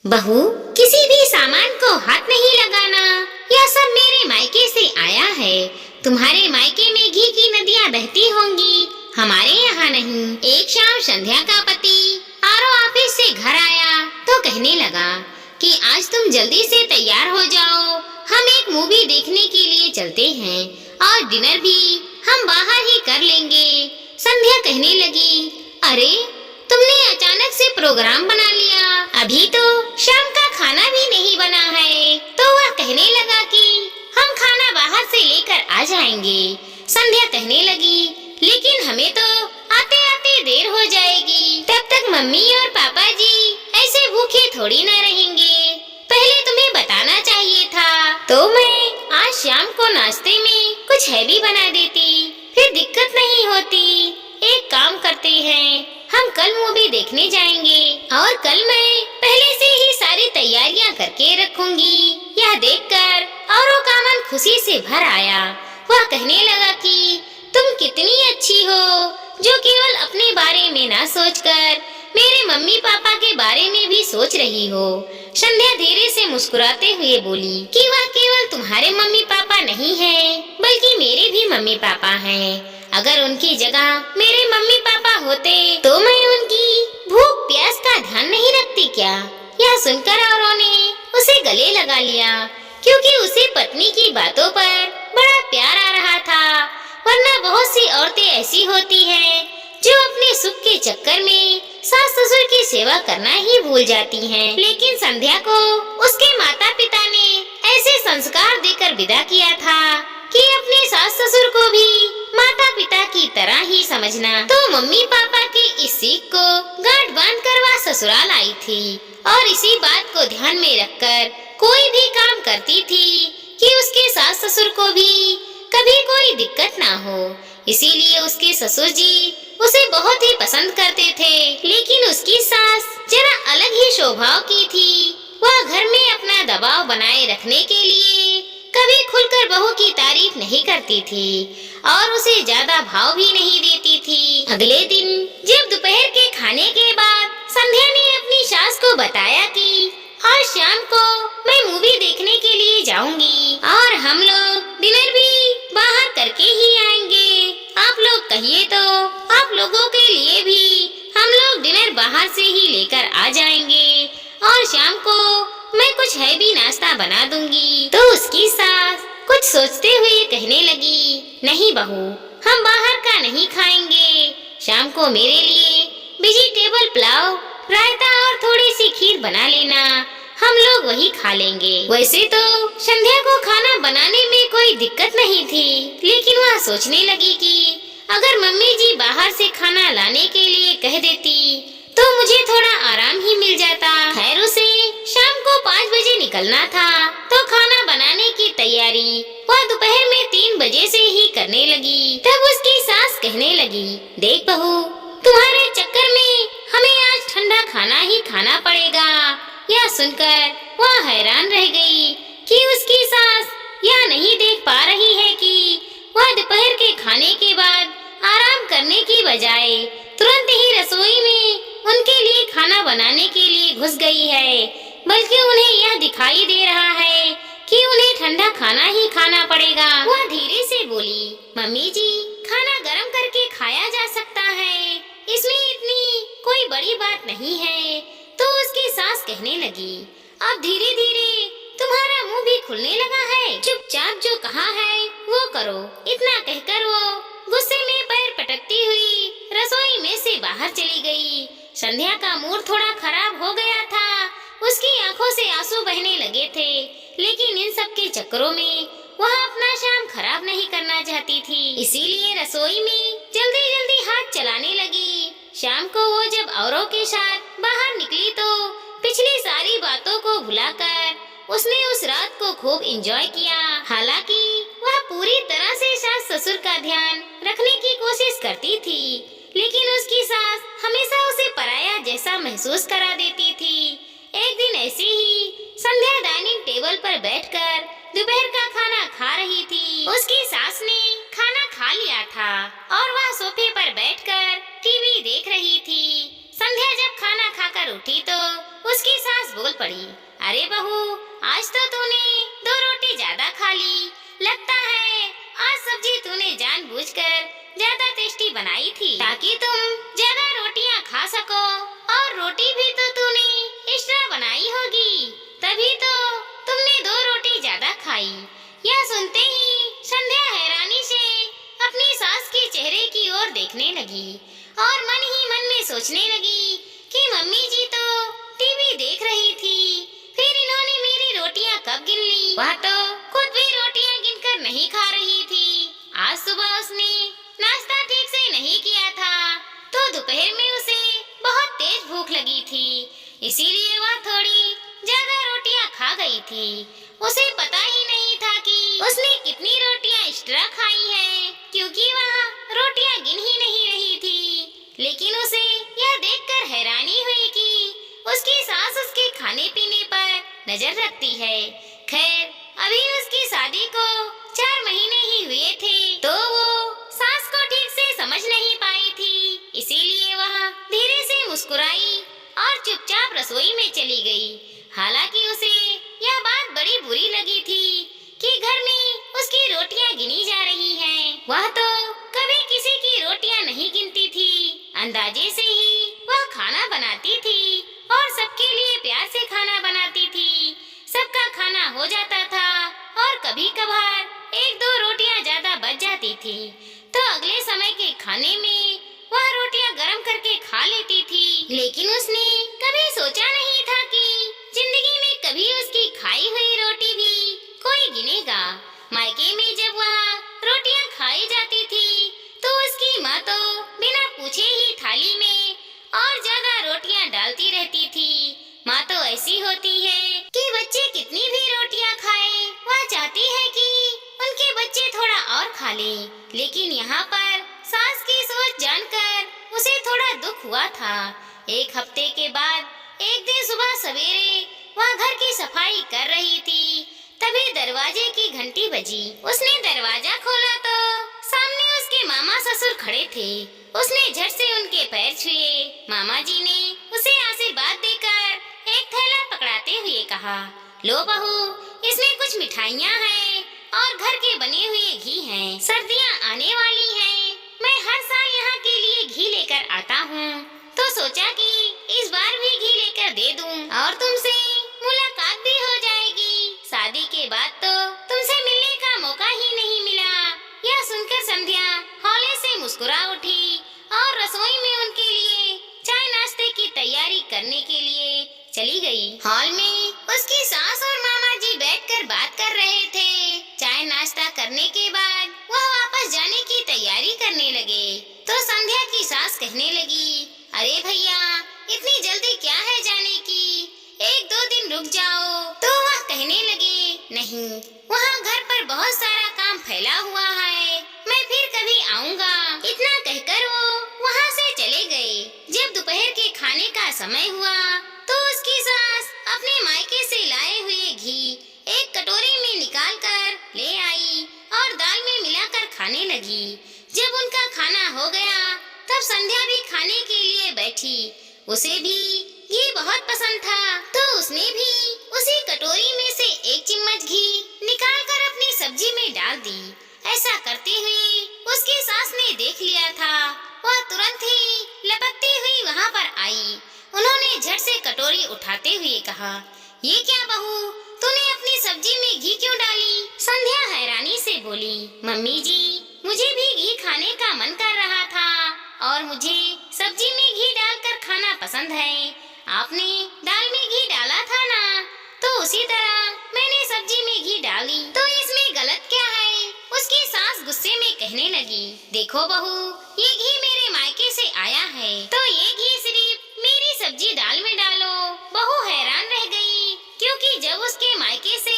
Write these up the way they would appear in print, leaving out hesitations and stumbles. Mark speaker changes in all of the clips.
Speaker 1: बहू, किसी भी सामान को हाथ नहीं लगाना। यह सब मेरे मायके से आया है। तुम्हारे मायके में घी की नदियाँ बहती होंगी, हमारे यहाँ नहीं। एक शाम संध्या का पति आरओ ऑफिस से घर आया तो कहने लगा कि आज तुम जल्दी से तैयार हो जाओ, हम एक मूवी देखने के लिए चलते हैं और डिनर भी हम बाहर ही कर लेंगे। संध्या कहने लगी, अरे तुमने अचानक से प्रोग्राम बना लिया, अभी तो शाम का खाना भी नहीं बना है। तो वह कहने लगा कि हम खाना बाहर से लेकर आ जाएंगे। संध्या कहने लगी, लेकिन हमें तो आते आते देर हो जाएगी, तब तक मम्मी और पापा जी ऐसे भूखे थोड़ी न रहेंगे। पहले तुम्हें बताना चाहिए था, तो मैं आज शाम को नाश्ते में कुछ हैवी बना देती, फिर दिक्कत नहीं होती। एक काम करते हैं, हम कल मूवी देखने जाएंगे और कल मैं पहले से ही सारी तैयारियां करके रखूंगी। यह देखकर औरों का मन खुशी से भर आया। वह कहने लगा कि तुम कितनी अच्छी हो, जो केवल अपने बारे में ना सोचकर मेरे मम्मी पापा के बारे में भी सोच रही हो। संध्या धीरे से मुस्कुराते हुए बोली कि वह केवल तुम्हारे मम्मी पापा नहीं हैं, बल्कि मेरे भी मम्मी पापा हैं। अगर उनकी जगह मेरे मम्मी पापा होते तो मैं उनकी भूख प्यास का ध्यान नहीं रखती क्या? यह सुनकर औरों ने उसे गले लगा लिया, क्योंकि उसे पत्नी की बातों पर बड़ा प्यार आ रहा था। वरना बहुत सी औरतें ऐसी होती हैं जो अपने सुख के चक्कर में सास ससुर की सेवा करना ही भूल जाती हैं। लेकिन संध्या को उसके माता पिता ने ऐसे संस्कार देकर विदा किया था कि अपने सास ससुर को भी माता पिता की तरह ही समझना। तो मम्मी पापा की इस सीख को गांठ बांध कर वह ससुराल आई थी और इसी बात को ध्यान में रखकर कोई भी काम करती थी कि उसके सास ससुर को भी कभी कोई दिक्कत ना हो। इसीलिए उसके ससुर जी उसे बहुत ही पसंद करते थे। लेकिन उसकी सास जरा अलग ही स्वभाव की थी। वह घर में अपना दबाव बनाए रखने के लिए कभी खुलकर बहू की तारीफ नहीं करती थी और उसे ज्यादा भाव भी नहीं देती थी। अगले दिन जब दोपहर के खाने के बाद संध्या ने अपनी सास को बताया कि आज शाम को मैं मूवी देखने के लिए जाऊंगी और हम लोग डिनर भी बाहर करके ही आएंगे, आप लोग कहिए तो आप लोगों के लिए भी हम लोग डिनर बाहर से ही लेकर आ जाएंगे और शाम को मैं कुछ हैवी नाश्ता बना दूंगी। तो उसकी सास कुछ सोचते हुए कहने लगी, नहीं बहू, हम बाहर का नहीं खाएंगे। शाम को मेरे लिए वेजिटेबल पुलाव, रायता और थोड़ी सी खीर बना लेना, हम लोग वही खा लेंगे। वैसे तो संध्या को खाना बनाने में कोई दिक्कत नहीं थी, लेकिन वह सोचने लगी कि अगर मम्मी जी बाहर से खाना लाने के लिए कह देती तो मुझे थोड़ा आराम ही मिल जाता। खैर उसे शाम को 5 बजे निकलना था, तो खाना बनाने की तैयारी वह दोपहर में 3 बजे से ही करने लगी। तब उसकी सास कहने लगी, देख बहू, तुम्हारे चक्कर में हमें आज ठंडा खाना ही खाना पड़ेगा। यह सुनकर वह हैरान रह गई कि उसकी सास यह नहीं देख पा रही है कि वह दोपहर के खाने के बाद आराम करने की बजाय तुरंत ही रसोई में उनके लिए खाना बनाने के लिए घुस गई है, बल्कि उन्हें यह दिखाई दे रहा है कि उन्हें ठंडा खाना ही खाना पड़ेगा। वह धीरे से बोली, मम्मी जी, खाना गरम करके खाया जा सकता है, इसमें इतनी कोई बड़ी बात नहीं है। तो उसकी सास कहने लगी, अब धीरे धीरे तुम्हारा मुंह भी खुलने लगा है, चुपचाप जो कहा है वो करो। इतना कहकर वो गुस्से में पैर पटकती हुई रसोई में से बाहर चली गई। संध्या का मूड थोड़ा खराब हो गया था, उसकी आंखों से आंसू बहने लगे थे, लेकिन इन सब के चक्करों में वह अपना शाम खराब नहीं करना चाहती थी। इसीलिए रसोई में जल्दी जल्दी हाथ चलाने लगी। शाम को वो जब औरों के साथ बाहर निकली तो पिछली सारी बातों को भुलाकर उसने उस रात को खूब एंजॉय किया। हालांकि वह पूरी तरह से सास ससुर का ध्यान रखने की कोशिश करती थी, लेकिन उसकी सास हमेशा उसे पराया जैसा महसूस करा देती थी। एक दिन ऐसे ही संध्या डाइनिंग टेबल पर बैठकर दोपहर का खाना खा रही थी। उसकी सास ने खाना खा लिया था और वह सोफे पर बैठकर टीवी देख रही थी। संध्या जब खाना खाकर उठी तो उसकी सास बोल पड़ी, अरे बहू, आज तो तूने 2 रोटी ज्यादा खा ली। लगता है आज सब्जी तूने जानबूझकर ज्यादा टेस्टी बनाई थी ताकि तुम ज्यादा रोटियां खा सको, और रोटी भी तो तूने एक्स्ट्रा बनाई होगी, तभी तो तुमने 2 रोटी ज्यादा खाई। यह सुनते ही संध्या हैरानी से अपनी सास के चेहरे की ओर देखने लगी और मन ही मन में सोचने लगी कि मम्मी जी तो टीवी देख रही थी, फिर इन्होंने मेरी रोटियां कब गिन ली? वह तो खुद भी रोटियां गिनकर नहीं खा रही थी। आज सुबह उसने नाश्ता ठीक से नहीं किया था, तो दोपहर में उसे बहुत तेज भूख लगी थी, इसीलिए वह थोड़ी ज्यादा रोटियां खा गई थी। उसे पता ही नहीं था कि उसने कितनी रोटियां एक्स्ट्रा खाई है, क्योंकि वह रोटियां गिन ही नहीं रही थी। लेकिन उसे यह देखकर हैरानी हुई कि उसकी सास उसके खाने पीने पर नजर रखती है। खैर, अभी उसकी शादी को 4 महीने ही हुए थे, तो वो सास को ठीक से समझ नहीं पाई थी, इसीलिए वह धीरे से मुस्कुराई और चुपचाप रसोई में चली गई। हालांकि उसे यह बात बड़ी बुरी लगी थी कि घर में उसकी रोटियां गिनी जा रही हैं। वह तो कभी किसी की रोटियां नहीं गिनती थी, अंदाजे से ही वह खाना बनाती थी और सबके लिए प्यार से खाना बनाती थी। सबका खाना हो जाता था और कभी कभार 1-2 रोटियां ज्यादा बच जाती थी, तो अगले समय के खाने में वह रोटियां गरम करके खा लेती थी। लेकिन उसने कभी सोचा नहीं था कि जिंदगी में कभी उसकी खाई हुई रोटी भी कोई गिनेगा। मायके में जब वह रोटियां खाई जाती थी, तो उसकी माँ तो बिना पूछे ही थाली में और ज्यादा रोटियां डालती रहती थी। माँ तो ऐसी होती है कि बच्चे कितनी भी रोटियां खाए, वह चाहती है कि उनके बच्चे थोड़ा और खा ले। लेकिन यहाँ पर सास की सोच जानकर उसे थोड़ा दुख हुआ था। एक हफ्ते के बाद एक दिन सुबह सवेरे वह घर की सफाई कर रही थी, तभी दरवाजे की घंटी बजी। उसने दरवाजा खोला तो सामने उसके मामा ससुर खड़े थे। उसने झट से उनके पैर छुए। मामा जी ने उसे आशीर्वाद देकर एक थैला पकड़ाते हुए कहा, लो बहू, इसमें कुछ मिठाइयाँ हैं और घर के बने हुए घी हैं। सर्दियाँ आने वाली हैं, मैं हर साल यहाँ के लिए घी लेकर आता हूँ, तो सोचा कि इस बार भी घी लेकर दे दूँ और तुमसे मुलाकात भी हो जाएगी। शादी के बाद तो तुमसे मिलने का मौका ही नहीं मिला। यह सुनकर संध्या हौले से मुस्कुरा उठी और रसोई में उनके लिए चाय नाश्ते की तैयारी करने के लिए चली गई। हॉल में उसकी सास और मामा जी बैठकर बात कर रहे थे। चाय नाश्ता करने के बाद वह वापस जाने की तैयारी करने लगे, तो संध्या की सास कहने लगी, अरे भैया, इतनी जल्दी क्या है जाने की? 1-2 दिन रुक जाओ। तो वह कहने लगे, नहीं, वहाँ घर पर बहुत सारा काम फैला हुआ है, मैं फिर कभी आऊँगा। इतना कहकर वो वहाँ से चले गए। जब दोपहर के खाने का समय हुआ, तो उसकी सास अपने मायके से लाए हुए घी एक कटोरी में निकाल कर ले आई और दाल में मिलाकर खाने लगी। जब उनका खाना हो गया, तब संध्या भी खाने के लिए बैठी। उसे भी घी बहुत पसंद था, तो उसने भी उसी कटोरी में से 1 चम्मच घी निकाल कर अपनी सब्जी में डाल दी। ऐसा करते हुए उसकी सास ने देख लिया था। वह तुरंत ही लपकती हुई वहाँ पर आई। उन्होंने झट से कटोरी उठाते हुए कहा, ये क्या बहू, तूने अपनी सब्जी में घी क्यों डाली? संध्या हैरानी से बोली, मम्मी जी, मुझे भी घी खाने का मन कर रहा था और मुझे सब्जी में घी डालकर खाना पसंद है। आपने दाल में घी डाला था ना, तो उसी तरह मैंने सब्जी में घी डाली, तो इसमें गलत क्या है? उसकी सास गुस्से में कहने लगी, देखो बहू, ये घी मेरे मायके से आया है, तो ये घी सिर्फ मेरी सब्जी दाल में डालो। बहू हैरान रह गई, क्योंकि जब उसके मायके से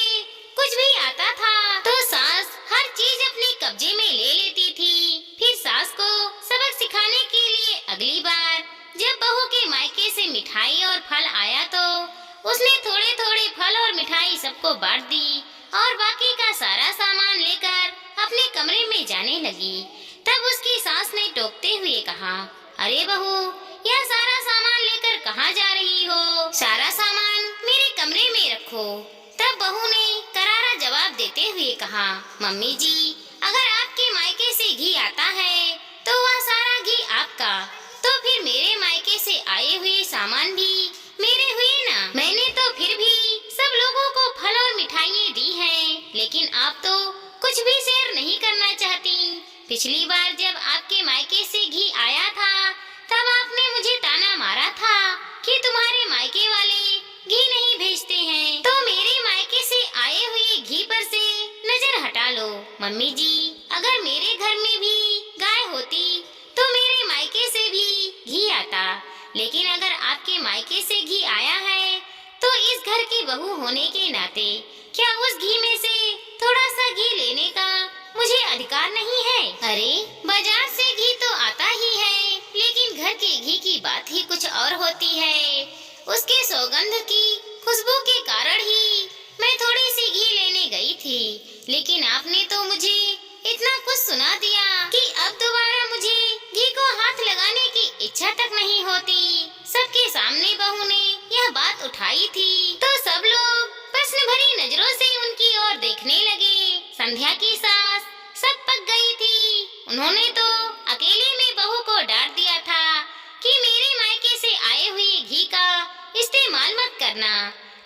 Speaker 1: कुछ भी आता था, तो सास हर चीज अपने कब्जे में ले लेती थी। फिर सास को सबक सिखाने के लिए अगली बार जब बहू के मायके से मिठाई और फल आया, तो उसने थोड़े थोड़े फल और मिठाई सबको बांट दी और बाकी का सारा सामान लेकर अपने कमरे में जाने लगी। तब उसकी सास ने टोकते हुए कहा, अरे बहू, यह सारा सामान लेकर कहाँ जा रही हो? सारा सामान मेरे कमरे में रखो। तब बहू ने करारा जवाब देते हुए कहा, मम्मी जी, अगर आपके मायके से घी आता है तो वह सारा घी आपका, तो फिर मेरे मायके से आए हुए सामान भी मेरे हुए ना। मैंने तो फिर भी सब लोगों को फल और मिठाइयाँ दी हैं, लेकिन आप तो कुछ भी शेयर नहीं करना चाहती। पिछली बार जब आपके मायके से घी आया था तब आपने मुझे ताना मारा था कि तुम्हारे मायके वाले घी नहीं भेजते हैं, तो मेरे मायके से आए हुए घी पर से नजर हटा लो। मम्मी जी, अगर मेरे घर में भी गाय होती तो मेरे मायके से भी घी आता, लेकिन अगर आपके मायके से घी आया है तो इस घर की बहू होने के नाते क्या उस घी में से थोड़ा सा घी लेने का मुझे अधिकार नहीं है? अरे बाजार से घी तो आता ही है, लेकिन घर के घी की बात ही कुछ और होती है। उसके सौगंध की खुशबू के कारण ही मैं थोड़ी सी घी लेने गई थी, लेकिन आपने तो मुझे इतना कुछ सुना दिया कि अब दोबारा मुझे घी को हाथ लगाने की इच्छा तक नहीं होती। सबके सामने बहू ने यह बात उठाई थी तो सब लोग प्रश्न भरी नजरों से उनकी ओर देखने लगे। संध्या की सास सब पक गई थी। उन्होंने तो अकेले में बहू को डांट दिया था कि मेरे मायके से आए हुए घी का इस्तेमाल मत करना,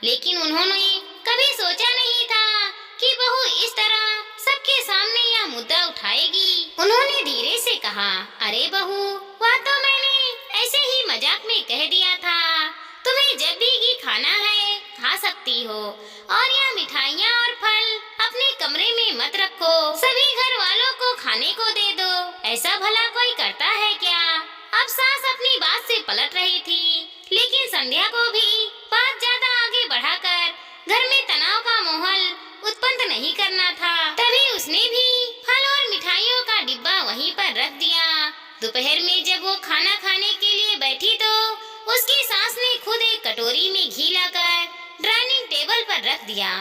Speaker 1: लेकिन उन्होंने कभी सोचा नहीं था कि बहू इस तरह सबके सामने यह मुद्दा उठाएगी। उन्होंने धीरे से कहा, अरे बहू, वह तो मैंने ऐसे ही मजाक में कह दिया था। तुम्हें जब भी घी खाना है खा सकती हो, और यह मिठाइयाँ और फल अपने कमरे में मत रखो, सभी घर वालों को खाने को दे दो। ऐसा भला कोई करता है क्या? अब सास अपनी बात से पलट रही थी, लेकिन संध्या को भी बात ज्यादा आगे बढ़ाकर घर में तनाव का माहौल उत्पन्न नहीं करना था। तभी उसने भी फल और मिठाइयों का डिब्बा वहीं पर रख दिया। दोपहर में जब वो खाना खाने के लिए बैठी तो उसकी सास ने खुद एक कटोरी में घी लाकर डाइनिंग टेबल पर रख दिया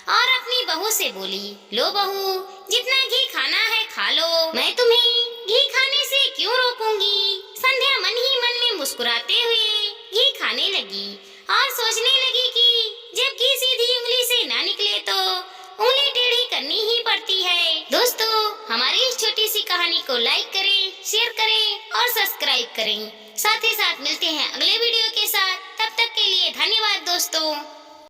Speaker 1: और अपनी बहू से बोली, लो बहू, जितना घी खाना है खा लो, मैं तुम्हें घी खाने से क्यों रोकूंगी। संध्या मन ही मन में मुस्कुराते हुए घी खाने लगी और सोचने लगी कि जब घी सीधी उंगली से ना निकले तो उंगली टेढ़ी करनी ही पड़ती है। दोस्तों, हमारी इस छोटी सी कहानी को लाइक करें, शेयर करें और सब्सक्राइब करें। साथ ही साथ मिलते हैं अगले वीडियो के साथ। तब तक के लिए धन्यवाद दोस्तों।